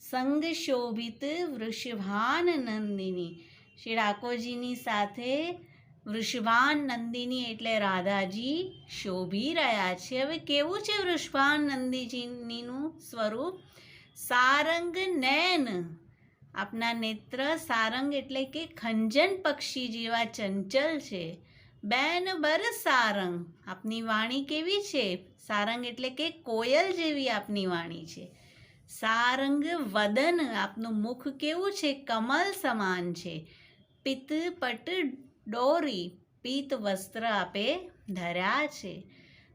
સંગ શોભિત વૃષભાન નંદિની. શ્રી ઠાકોરજીની સાથે વૃષભાન નંદિની એટલે રાધાજી શોભી રહ્યા છે. હવે કેવું છે વૃષભાન નંદિજીનું સ્વરૂપ? સારંગ નયન, આપના નેત્ર સારંગ એટલે કે ખંજન પક્ષી જેવા ચંચલ છે. બેન બર સારંગ, આપની વાણી કેવી છે? સારંગ એટલે કે કોયલ જેવી આપની વાણી છે. સારંગ વદન, આપનું મુખ કેવું છે? કમલ સમાન છે. પિત પટ ડોરી, પીત વસ્ત્ર આપે ધર્યા છે.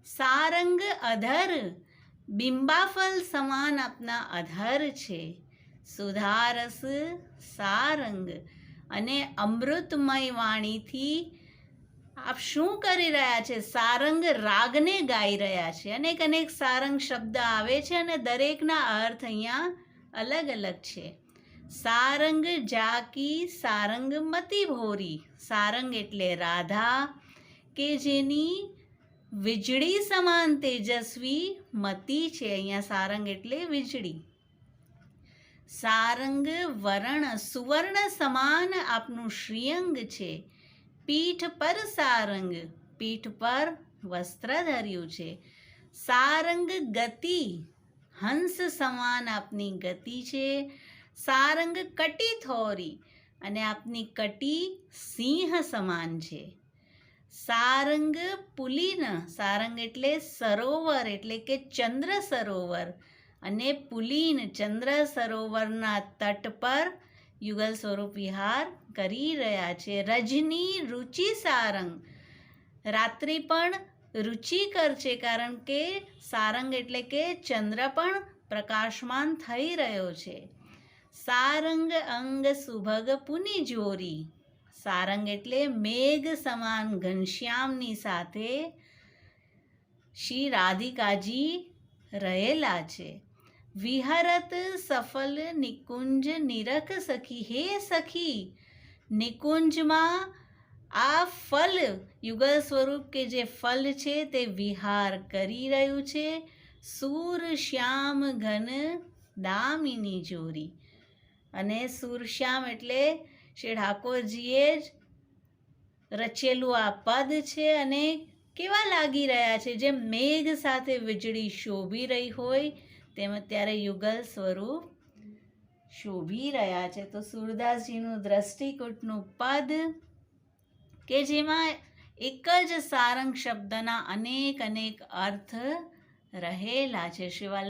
સારંગ અધર, બિંબાફલ સમાન આપના અધર છે. સુધારસ સારંગ, અને અમૃતમય વાણીથી આપ શું કરી રહ્યા છે? સારંગ રાગને ગાઈ રહ્યા છે. અનેક અનેક સારંગ શબ્દ આવે છે અને દરેકના અર્થ અહીંયા અલગ અલગ છે. સારંગ જાકી સારંગ મતિ ભોરી, સારંગ એટલે રાધા કે જેની વીજળી સમાન તેજસ્વી મતિ છે. અહીંયા સારંગ એટલે વીજળી. સારંગ વરણ, સુવર્ણ સમાન આપનું શ્રીઅંગ છે. પીઠ પર સારંગ, પીઠ પર વસ્ત્ર ધર્યું છે. સારંગ ગતિ, હંસ સમાન આપની ગતિ છે. સારંગ કટી થોરી, અને આપની કટી સિંહ સમાન છે. સારંગ પુલિન, સારંગ એટલે સરોવર એટલે કે ચંદ્ર સરોવર, અને પુલિન ચંદ્ર સરોવરના તટ પર યુગલ સ્વરૂપ વિહાર કરી રહ્યા છે. રજની રુચિ સારંગ, રાત્રિ પણ રુચિકર છે કારણ કે સારંગ એટલે કે ચંદ્ર પણ પ્રકાશમાન થઈ રહ્યો છે. સારંગ અંગ સુભગ પુની જોરી, સારંગ એટલે મેઘ સમાન ઘનશ્યામની સાથે શ્રી રાધિકાજી રહેલા છે. વિહરત સફલ નિકુંજ નિરખ સખી, હે સખી નિકુંજમાં આ ફલ યુગલ સ્વરૂપ કે જે ફલ છે તે વિહાર કરી રહ્યું છે. સૂર શ્યામ ઘન દામિની જોરી, અને સૂરશ્યામ એટલે શ્રી ઠાકોરજીએ જ રચેલું આ પદ છે અને કેવા લાગી રહ્યા છે? જેમ મેઘ સાથે વીજળી શોભી રહી હોય તેમ ત્યારે યુગલ સ્વરૂપ શોભી રહ્યા છે. તો સૂરદાસજીનું દ્રષ્ટિકૂટનું પદ કે જેમાં એક જ સારંગ શબ્દના અનેક અનેક અર્થ રહેલા છે. શિવાલ